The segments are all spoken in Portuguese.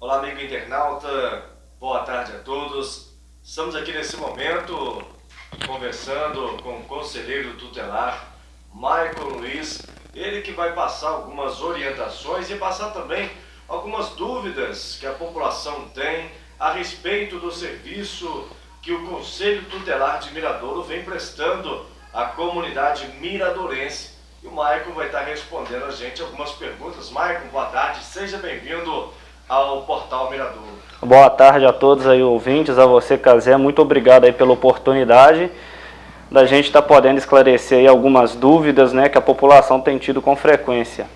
Olá, amigo internauta, boa tarde a todos. Estamos aqui nesse momento conversando com o conselheiro tutelar, Michael Luiz, ele que vai passar algumas orientações e passar também algumas dúvidas que a população tem a respeito do serviço que o Conselho Tutelar de Miradouro vem prestando à comunidade miradorense. E o Michael vai estar respondendo a gente algumas perguntas. Michael, boa tarde, seja bem-vindo ao Portal Miradouro. Boa tarde a todos aí ouvintes, a você, Cazé, muito obrigado aí pela oportunidade da gente estar podendo esclarecer aí algumas dúvidas, né, que a população tem tido com frequência.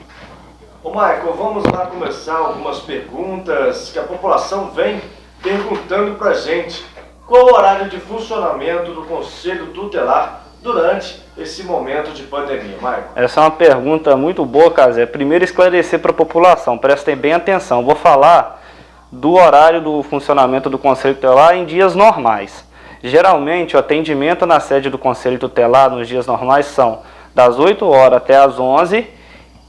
Ô Michael, vamos lá começar algumas perguntas que a população vem perguntando pra gente. Qual o horário de funcionamento do Conselho Tutelar durante esse momento de pandemia, Michael? Essa é uma pergunta muito boa, Cazé. Primeiro esclarecer para a população, prestem bem atenção. Vou falar do horário do funcionamento do Conselho Tutelar em dias normais. Geralmente o atendimento na sede do Conselho Tutelar nos dias normais são das 8 horas até as 11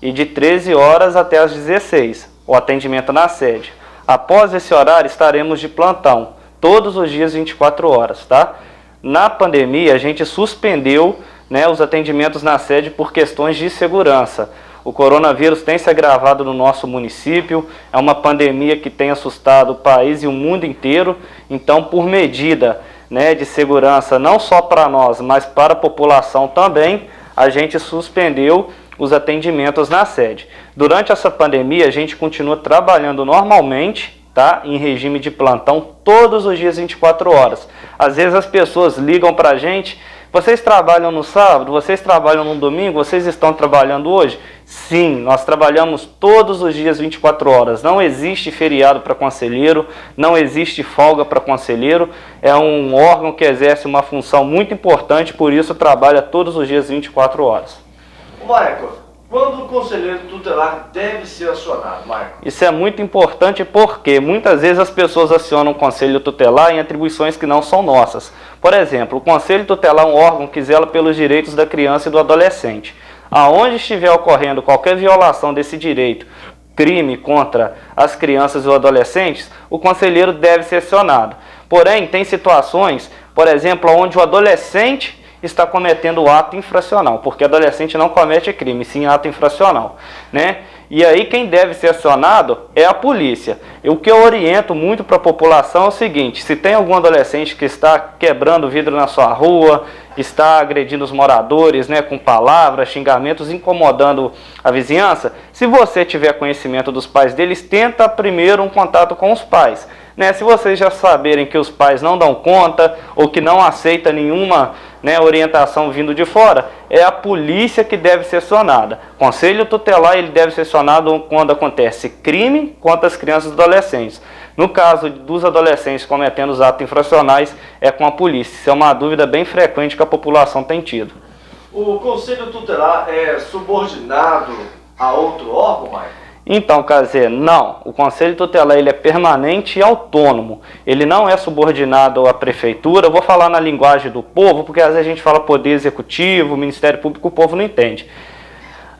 e de 13 horas até as 16, o atendimento na sede. Após esse horário estaremos de plantão, todos os dias 24 horas, tá? Na pandemia a gente suspendeu, né, os atendimentos na sede por questões de segurança. O coronavírus tem se agravado no nosso município, é uma pandemia que tem assustado o país e o mundo inteiro, então por medida, né, de segurança não só para nós, mas para a população também, a gente suspendeu os atendimentos na sede. Durante essa pandemia a gente continua trabalhando normalmente, tá? Em regime de plantão todos os dias 24 horas. Às vezes as pessoas ligam para a gente: vocês trabalham no sábado? Vocês trabalham no domingo? Vocês estão trabalhando hoje? Sim, nós trabalhamos todos os dias 24 horas. Não existe feriado para conselheiro, não existe folga para conselheiro. É um órgão que exerce uma função muito importante, por isso trabalha todos os dias 24 horas. Michael, quando o conselheiro tutelar deve ser acionado, Michael? Isso é muito importante porque muitas vezes as pessoas acionam o Conselho Tutelar em atribuições que não são nossas. Por exemplo, o Conselho Tutelar é um órgão que zela pelos direitos da criança e do adolescente. Aonde estiver ocorrendo qualquer violação desse direito, crime contra as crianças ou adolescentes, o conselheiro deve ser acionado. Porém, tem situações, por exemplo, onde o adolescente está cometendo o ato infracional, porque adolescente não comete crime, sim ato infracional, né? E aí quem deve ser acionado é a polícia. O que eu oriento muito para a população é o seguinte: se tem algum adolescente que está quebrando vidro na sua rua, está agredindo os moradores, né, com palavras, xingamentos, incomodando a vizinhança, se você tiver conhecimento dos pais deles, tenta primeiro um contato com os pais. Né, se vocês já saberem que os pais não dão conta ou que não aceita nenhuma, né, orientação vindo de fora, é a polícia que deve ser acionada. O Conselho Tutelar ele deve ser acionado quando acontece crime contra as crianças e adolescentes. No caso dos adolescentes cometendo os atos infracionais, é com a polícia. Isso é uma dúvida bem frequente que a população tem tido. O Conselho Tutelar é subordinado a outro órgão, Michael? Então, Cazé, não. O Conselho Tutelar ele é permanente e autônomo. Ele não é subordinado à prefeitura. Eu vou falar na linguagem do povo, porque às vezes a gente fala poder executivo, Ministério Público, o povo não entende.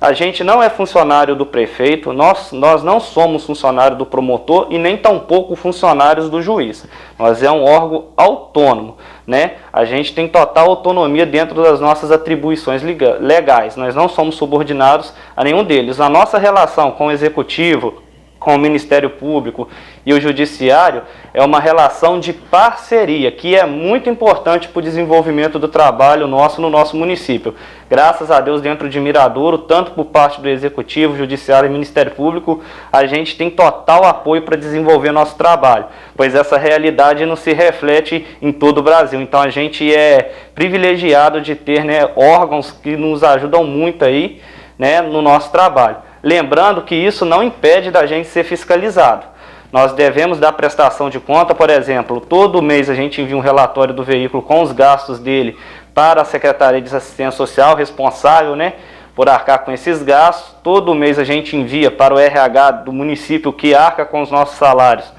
A gente não é funcionário do prefeito, nós não somos funcionário do promotor e nem tampouco funcionários do juiz. Nós é um órgão autônomo, né? A gente tem total autonomia dentro das nossas atribuições legais. Nós não somos subordinados a nenhum deles. A nossa relação com o executivo, com o Ministério Público e o Judiciário é uma relação de parceria, que é muito importante para o desenvolvimento do trabalho nosso no nosso município. Graças a Deus, dentro de Miradouro, tanto por parte do Executivo, Judiciário e Ministério Público, a gente tem total apoio para desenvolver nosso trabalho, pois essa realidade não se reflete em todo o Brasil. Então a gente é privilegiado de ter, né, órgãos que nos ajudam muito aí, né, no nosso trabalho. Lembrando que isso não impede da gente ser fiscalizado. Nós devemos dar prestação de conta, por exemplo, todo mês a gente envia um relatório do veículo com os gastos dele para a Secretaria de Assistência Social, responsável, né, por arcar com esses gastos. Todo mês a gente envia para o RH do município, que arca com os nossos salários,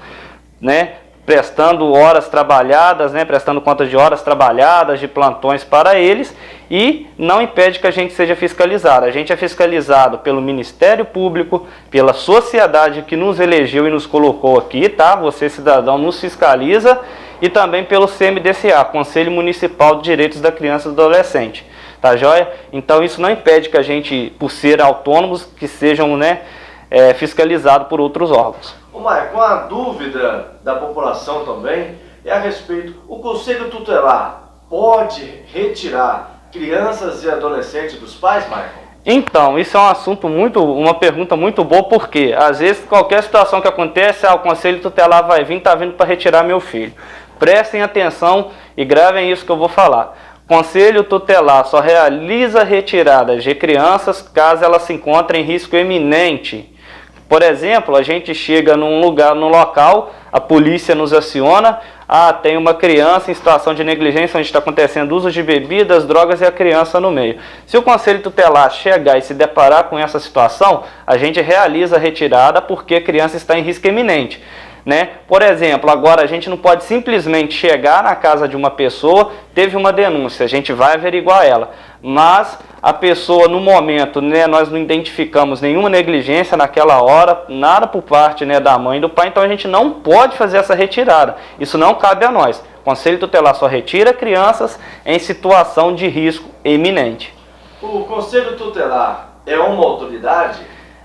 né, prestando horas trabalhadas, né, prestando contas de horas trabalhadas, de plantões para eles, e não impede que a gente seja fiscalizado. A gente é fiscalizado pelo Ministério Público, pela sociedade que nos elegeu e nos colocou aqui, tá? Você, cidadão, nos fiscaliza, e também pelo CMDCA, Conselho Municipal de Direitos da Criança e do Adolescente. Tá joia? Então isso não impede que a gente, por ser autônomos, que sejam, né, fiscalizados por outros órgãos. Ô Maicon, a dúvida da população também é a respeito, o Conselho Tutelar pode retirar crianças e adolescentes dos pais, Maicon? Então, isso é um assunto uma pergunta muito boa, porque às vezes qualquer situação que acontece, o Conselho Tutelar vai vir, está vindo para retirar meu filho. Prestem atenção e gravem isso que eu vou falar. Conselho Tutelar só realiza retiradas de crianças caso elas se encontrem em risco iminente. Por exemplo, a gente chega num local, a polícia nos aciona, tem uma criança em situação de negligência, onde está acontecendo uso de bebidas, drogas e a criança no meio. Se o Conselho Tutelar chegar e se deparar com essa situação, a gente realiza a retirada porque a criança está em risco iminente. Né? Por exemplo, agora a gente não pode simplesmente chegar na casa de uma pessoa, teve uma denúncia, a gente vai averiguar ela, mas a pessoa no momento, né, nós não identificamos nenhuma negligência naquela hora, nada por parte, né, da mãe e do pai, então a gente não pode fazer essa retirada, isso não cabe a nós. O Conselho Tutelar só retira crianças em situação de risco iminente. O Conselho Tutelar é uma autoridade?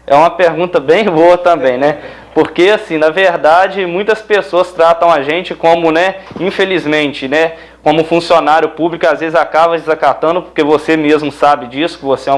É uma pergunta bem boa também, né? Porque, assim, na verdade, muitas pessoas tratam a gente como, né, infelizmente, né, como funcionário público, às vezes acaba desacatando, porque você mesmo sabe disso, que você é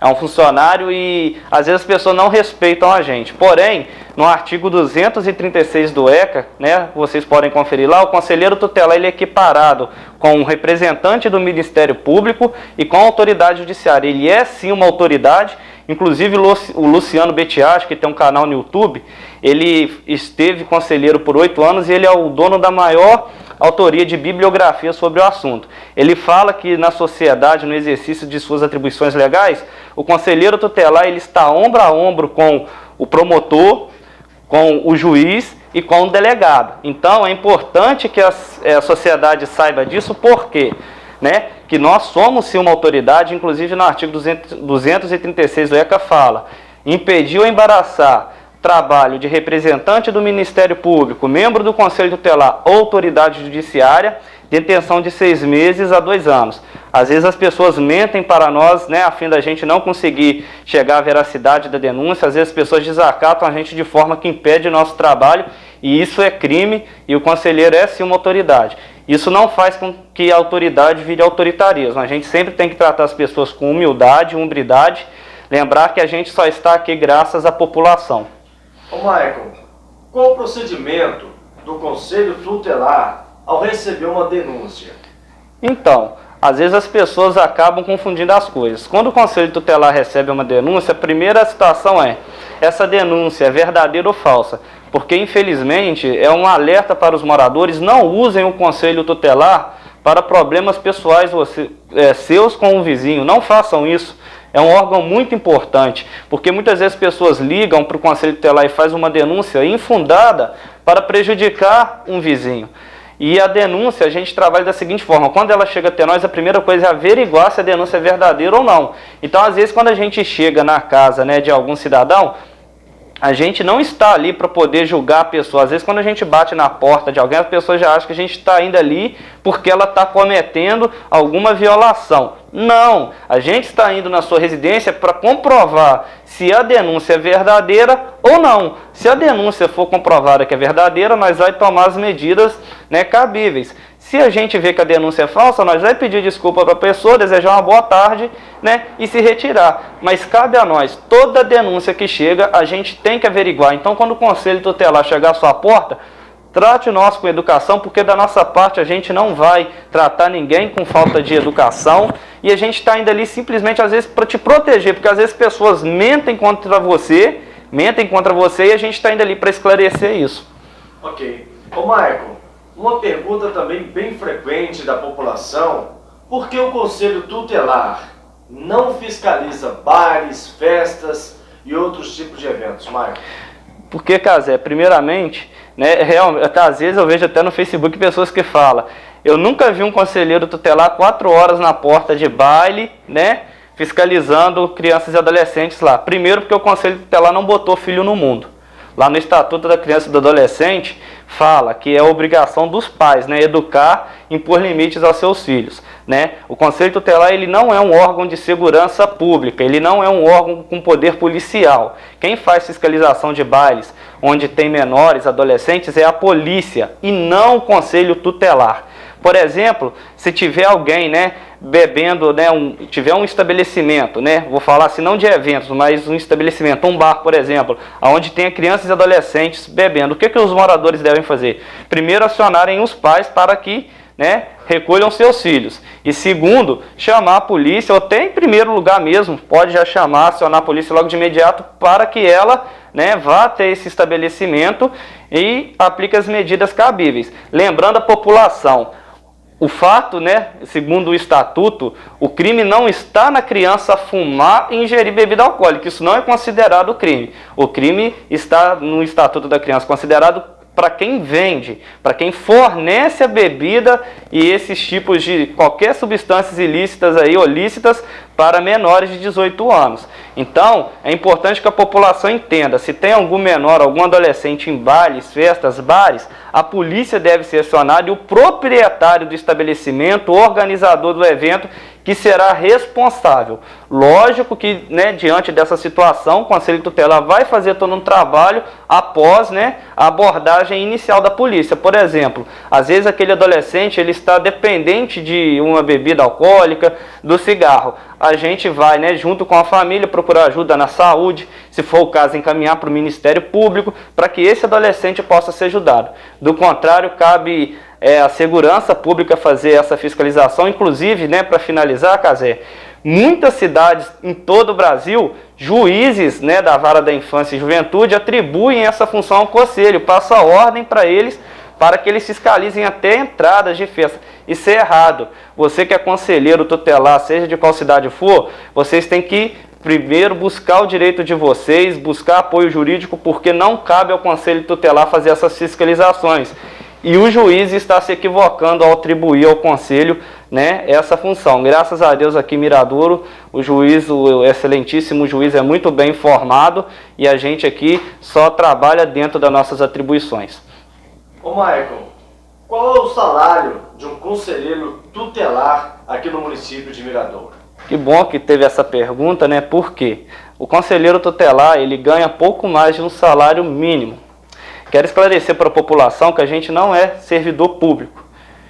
um funcionário e às vezes as pessoas não respeitam a gente. Porém, no artigo 236 do ECA, né, vocês podem conferir lá, o conselheiro tutelar ele é equiparado com o representante do Ministério Público e com a autoridade judiciária. Ele é sim uma autoridade. Inclusive o Luciano Betiache, que tem um canal no YouTube, ele esteve conselheiro por 8 anos e ele é o dono da maior autoria de bibliografia sobre o assunto. Ele fala que na sociedade, no exercício de suas atribuições legais, o conselheiro tutelar ele está ombro a ombro com o promotor, com o juiz e com o delegado. Então é importante que a sociedade saiba disso, porque né, que nós somos sim uma autoridade, inclusive no artigo 236 do ECA fala: impedir ou embaraçar trabalho de representante do Ministério Público, membro do Conselho Tutelar ou autoridade judiciária, detenção de 6 meses a 2 anos. Às vezes as pessoas mentem para nós, né, a fim da gente não conseguir chegar à veracidade da denúncia, às vezes as pessoas desacatam a gente de forma que impede o nosso trabalho, e isso é crime, e o conselheiro é sim uma autoridade. Isso não faz com que a autoridade vire autoritarismo. A gente sempre tem que tratar as pessoas com humildade, umbridade, lembrar que a gente só está aqui graças à população. Ô Maicon, qual o procedimento do Conselho Tutelar ao receber uma denúncia? Então, às vezes as pessoas acabam confundindo as coisas. Quando o Conselho Tutelar recebe uma denúncia, a primeira situação é: essa denúncia é verdadeira ou falsa? Porque, infelizmente, é um alerta para os moradores: não usem o Conselho Tutelar para problemas pessoais seus com o vizinho. Não façam isso. É um órgão muito importante, porque muitas vezes pessoas ligam para o Conselho Tutelar e fazem uma denúncia infundada para prejudicar um vizinho. E a denúncia, a gente trabalha da seguinte forma: quando ela chega até nós, a primeira coisa é averiguar se a denúncia é verdadeira ou não. Então, às vezes, quando a gente chega na casa, né, de algum cidadão, a gente não está ali para poder julgar a pessoa. Às vezes, quando a gente bate na porta de alguém, a pessoa já acha que a gente está indo ali porque ela está cometendo alguma violação. Não, a gente está indo na sua residência para comprovar se a denúncia é verdadeira ou não. Se a denúncia for comprovada que é verdadeira, nós vamos tomar as medidas, né, cabíveis. Se a gente vê que a denúncia é falsa, nós vamos pedir desculpa para a pessoa, desejar uma boa tarde, né, e se retirar. Mas cabe a nós, toda denúncia que chega, a gente tem que averiguar. Então, quando o Conselho Tutelar chegar à sua porta, trate nós com educação, porque da nossa parte a gente não vai tratar ninguém com falta de educação, e a gente está indo ali simplesmente, às vezes, para te proteger, porque às vezes pessoas mentem contra você e a gente está indo ali para esclarecer isso. Ok. Ô Maicon, uma pergunta também bem frequente da população: por que o Conselho Tutelar não fiscaliza bares, festas e outros tipos de eventos, Maicon? Porque, Casé, primeiramente, né, às vezes eu vejo até no Facebook pessoas que falam, eu nunca vi um conselheiro tutelar 4 horas na porta de baile, né, fiscalizando crianças e adolescentes lá. Primeiro porque o conselho tutelar não botou filho no mundo. Lá no Estatuto da Criança e do Adolescente fala que é obrigação dos pais, né, educar, impor limites aos seus filhos, né? O Conselho Tutelar ele não é um órgão de segurança pública, ele não é um órgão com poder policial. Quem faz fiscalização de bailes onde tem menores, adolescentes, é a polícia e não o Conselho Tutelar. Por exemplo, se tiver alguém, né, bebendo, né, tiver um estabelecimento, né, vou falar assim, não de eventos, mas um estabelecimento, um bar, por exemplo, onde tenha crianças e adolescentes bebendo, o que os moradores devem fazer? Primeiro, acionarem os pais para que, né, recolham seus filhos. E segundo, chamar a polícia, ou até em primeiro lugar mesmo, pode já chamar, acionar a polícia logo de imediato para que ela, né, vá até esse estabelecimento e aplique as medidas cabíveis. Lembrando a população, o fato, né, segundo o estatuto, o crime não está na criança fumar e ingerir bebida alcoólica. Isso não é considerado crime. O crime está no Estatuto da Criança considerado para quem vende, para quem fornece a bebida e esses tipos de qualquer substâncias ilícitas aí, ou lícitas para menores de 18 anos. Então, é importante que a população entenda, se tem algum menor, algum adolescente em bailes, festas, bares, a polícia deve ser acionada e o proprietário do estabelecimento, o organizador do evento, que será responsável. Lógico que, né, diante dessa situação, o Conselho Tutelar vai fazer todo um trabalho após, né, a abordagem inicial da polícia. Por exemplo, às vezes aquele adolescente ele está dependente de uma bebida alcoólica, do cigarro. A gente vai, né, junto com a família, procurar ajuda na saúde, se for o caso, encaminhar para o Ministério Público, para que esse adolescente possa ser ajudado. Do contrário, cabe a segurança pública fazer essa fiscalização. Inclusive, né, para finalizar, Casé, muitas cidades em todo o Brasil, juízes, né, da Vara da Infância e Juventude atribuem essa função ao Conselho, passa ordem para eles, para que eles fiscalizem até entradas de festa. Isso é errado. Você que é conselheiro tutelar, seja de qual cidade for, vocês têm que primeiro buscar o direito de vocês, buscar apoio jurídico, porque não cabe ao Conselho Tutelar fazer essas fiscalizações. E o juiz está se equivocando ao atribuir ao Conselho, né, essa função. Graças a Deus aqui em Miradouro, o juiz, o excelentíssimo juiz é muito bem informado e a gente aqui só trabalha dentro das nossas atribuições. Ô Michael, qual é o salário de um conselheiro tutelar aqui no município de Miradouro? Que bom que teve essa pergunta, né? Por quê? O conselheiro tutelar, ele ganha pouco mais de um salário mínimo. Quero esclarecer para a população que a gente não é servidor público.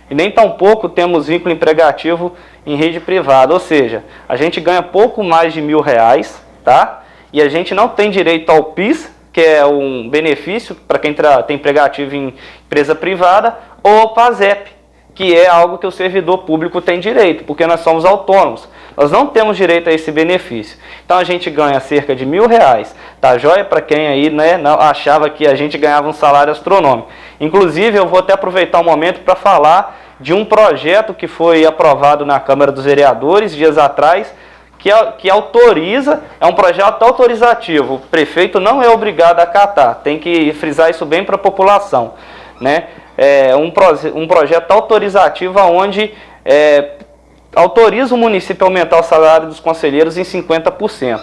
E nem tampouco temos vínculo emregativo em rede privada. Ou seja, a gente ganha pouco mais de R$1.000, tá? E a gente não tem direito ao PIS, que é um benefício para quem tem empregativo em empresa privada, ou ao PASEP, que é algo que o servidor público tem direito, porque nós somos autônomos. Nós não temos direito a esse benefício. Então a gente ganha cerca de R$1.000, tá joia? Para quem aí, né, não achava que a gente ganhava um salário astronômico. Inclusive, eu vou até aproveitar um momento para falar de um projeto que foi aprovado na Câmara dos Vereadores dias atrás, que autoriza, é um projeto autorizativo. O prefeito não é obrigado a acatar, tem que frisar isso bem para a população, né? É um projeto autorizativo onde autoriza o município a aumentar o salário dos conselheiros em 50%,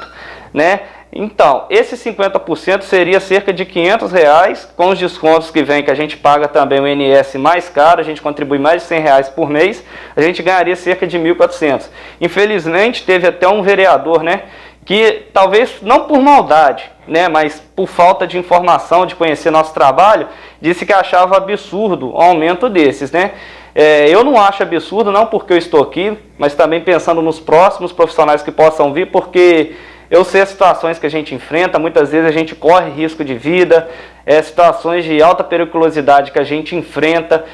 né? Então, esse 50% seria cerca de R$500, com os descontos que vem, que a gente paga também o INSS mais caro, a gente contribui mais de R$100 por mês, a gente ganharia cerca de R$1.400. Infelizmente, teve até um vereador, né, que talvez não por maldade, né, mas por falta de informação, de conhecer nosso trabalho, disse que achava absurdo o aumento desses, né? Eu não acho absurdo, não porque eu estou aqui, mas também pensando nos próximos profissionais que possam vir, porque eu sei as situações que a gente enfrenta, muitas vezes a gente corre risco de vida, situações de alta periculosidade que a gente enfrenta,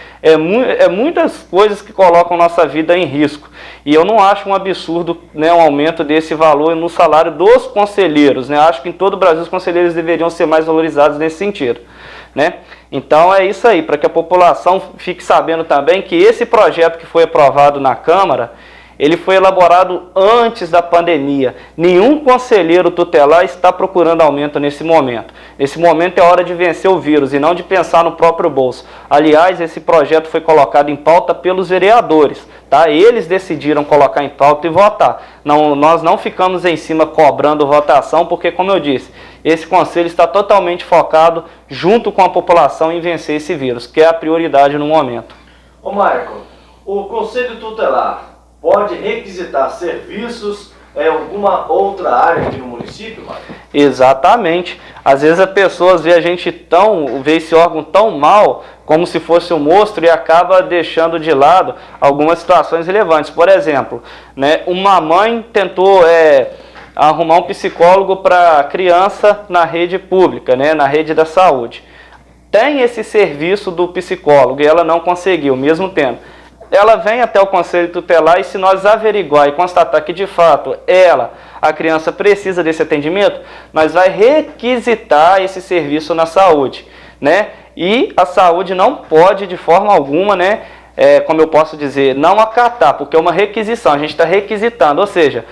muitas coisas que colocam nossa vida em risco. E eu não acho um absurdo, né, um aumento desse valor no salário dos conselheiros, né? Acho que em todo o Brasil os conselheiros deveriam ser mais valorizados nesse sentido, né? Então é isso aí, para que a população fique sabendo também que esse projeto que foi aprovado na Câmara, ele foi elaborado antes da pandemia. Nenhum conselheiro tutelar está procurando aumento nesse momento. Nesse momento é hora de vencer o vírus e não de pensar no próprio bolso. Aliás, esse projeto foi colocado em pauta pelos vereadores, tá? Eles decidiram colocar em pauta e votar. Nós não ficamos em cima cobrando votação, porque, como eu disse, esse conselho está totalmente focado junto com a população em vencer esse vírus, que é a prioridade no momento. Ô Michael, o Conselho Tutelar pode requisitar serviços em alguma outra área aqui no município, Michael? Exatamente. Às vezes a pessoa vê esse órgão tão mal, como se fosse um monstro, e acaba deixando de lado algumas situações relevantes. Por exemplo, né, uma mãe tentou arrumar um psicólogo para criança na rede pública, né, na rede da saúde. Tem esse serviço do psicólogo e ela não conseguiu, mesmo tendo. Ela vem até o Conselho Tutelar e, se nós averiguar e constatar que de fato a criança precisa desse atendimento, nós vai requisitar esse serviço na saúde, né? E a saúde não pode de forma alguma, né, como eu posso dizer, não acatar, porque é uma requisição, a gente está requisitando, ou seja,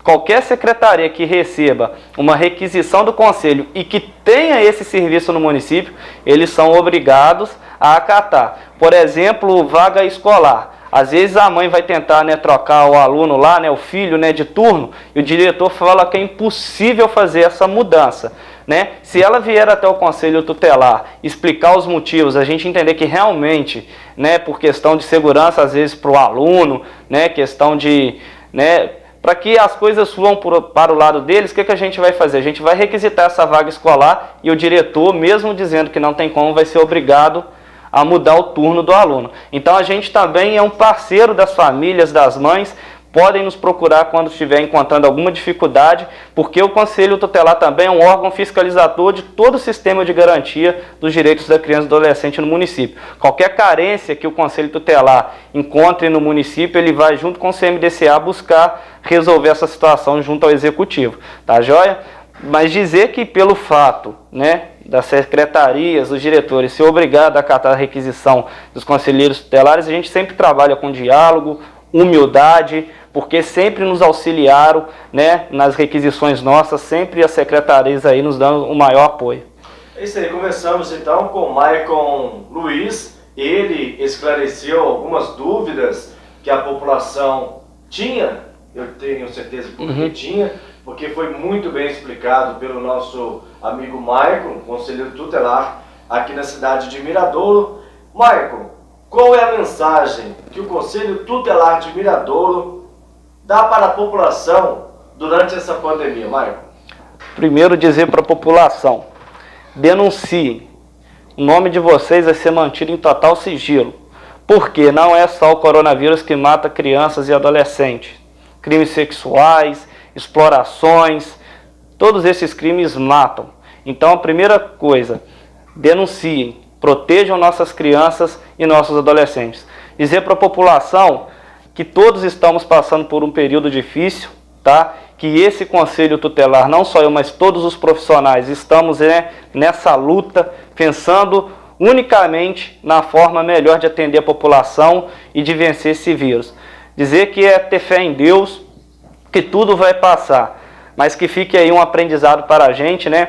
qualquer secretaria que receba uma requisição do Conselho e que tenha esse serviço no município, eles são obrigados a acatar. Por exemplo, vaga escolar. Às vezes a mãe vai tentar, né, trocar o aluno lá, né, o filho, né, de turno, e o diretor fala que é impossível fazer essa mudança, né? Se ela vier até o Conselho Tutelar explicar os motivos, a gente entender que realmente, né, por questão de segurança, às vezes para o aluno, né, questão de, né, para que as coisas fluam para o lado deles, o que a gente vai fazer? A gente vai requisitar essa vaga escolar e o diretor, mesmo dizendo que não tem como, vai ser obrigado a mudar o turno do aluno. Então a gente também é um parceiro das famílias, das mães, podem nos procurar quando estiver encontrando alguma dificuldade, porque o Conselho Tutelar também é um órgão fiscalizador de todo o sistema de garantia dos direitos da criança e do adolescente no município. Qualquer carência que o Conselho Tutelar encontre no município, ele vai junto com o CMDCA buscar resolver essa situação junto ao Executivo. Tá joia? Mas dizer que pelo fato, né, das secretarias, dos diretores ser obrigado a acatar a requisição dos conselheiros tutelares, a gente sempre trabalha com diálogo, humildade, porque sempre nos auxiliaram, né, nas requisições nossas, sempre as secretarias aí nos dando o maior apoio. É isso aí, conversamos então com o Maicon Luiz, ele esclareceu algumas dúvidas que a população tinha, eu tenho certeza que tinha, porque foi muito bem explicado pelo nosso amigo Maicon, conselheiro tutelar aqui na cidade de Miradouro. Maicon, qual é a mensagem que o Conselho Tutelar de Miradouro dá para a população durante essa pandemia, Maicon? Primeiro, dizer para a população, denunciem. O nome de vocês vai ser mantido em total sigilo, porque não é só o coronavírus que mata crianças e adolescentes. Crimes sexuais, explorações, todos esses crimes matam. Então a primeira coisa, denunciem, protejam nossas crianças e nossos adolescentes. Dizer para a população que todos estamos passando por um período difícil, tá? Que esse Conselho Tutelar, não só eu, mas todos os profissionais, estamos, né, nessa luta, pensando unicamente na forma melhor de atender a população e de vencer esse vírus. Dizer que é ter fé em Deus, que tudo vai passar, mas que fique aí um aprendizado para a gente, né?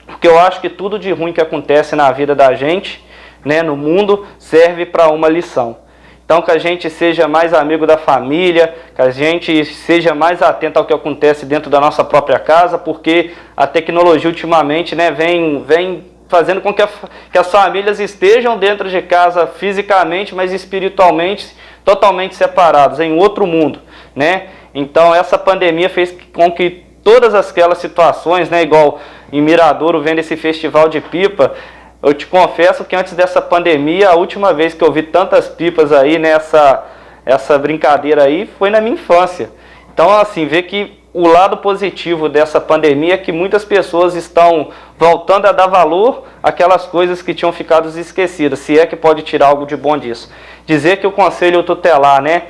Porque eu acho que tudo de ruim que acontece na vida da gente, né, no mundo, serve para uma lição. Então que a gente seja mais amigo da família, que a gente seja mais atento ao que acontece dentro da nossa própria casa, porque a tecnologia ultimamente, né, vem fazendo com que as famílias estejam dentro de casa fisicamente, mas espiritualmente totalmente separados, em outro mundo, né? Então essa pandemia fez com que todas aquelas situações, né, igual em Miradouro vendo esse festival de pipa, eu te confesso que antes dessa pandemia, a última vez que eu vi tantas pipas aí, né, essa brincadeira aí, foi na minha infância. Então, assim, ver que o lado positivo dessa pandemia é que muitas pessoas estão voltando a dar valor àquelas coisas que tinham ficado esquecidas, se é que pode tirar algo de bom disso. Dizer que o Conselho Tutelar, né,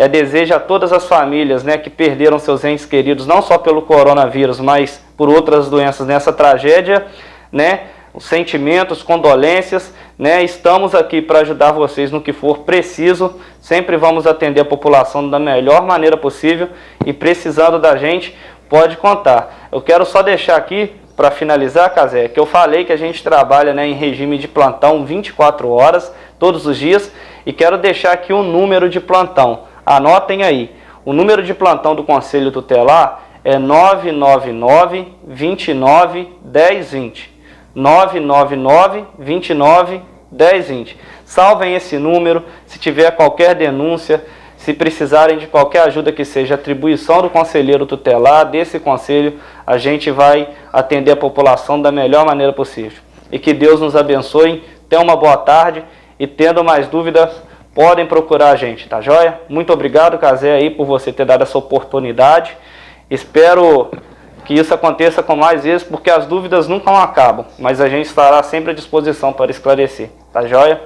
deseja a todas as famílias, né, que perderam seus entes queridos, não só pelo coronavírus, mas por outras doenças nessa tragédia, né, sentimentos, condolências, né? Estamos aqui para ajudar vocês no que for preciso. Sempre vamos atender a população da melhor maneira possível e precisando da gente, pode contar. Eu quero só deixar aqui, para finalizar, Cazé, que eu falei que a gente trabalha, né, em regime de plantão 24 horas, todos os dias, e quero deixar aqui o número de plantão. Anotem aí. O número de plantão do Conselho Tutelar é 999 29 1020. 999 29 1020. Salvem esse número. Se tiver qualquer denúncia, se precisarem de qualquer ajuda que seja atribuição do conselheiro tutelar, desse conselho, a gente vai atender a população da melhor maneira possível. E que Deus nos abençoe. Tenham uma boa tarde e, tendo mais dúvidas, podem procurar a gente, tá joia? Muito obrigado, Cazé, aí, por você ter dado essa oportunidade. Espero que isso aconteça com mais vezes, porque as dúvidas nunca acabam, mas a gente estará sempre à disposição para esclarecer, tá joia?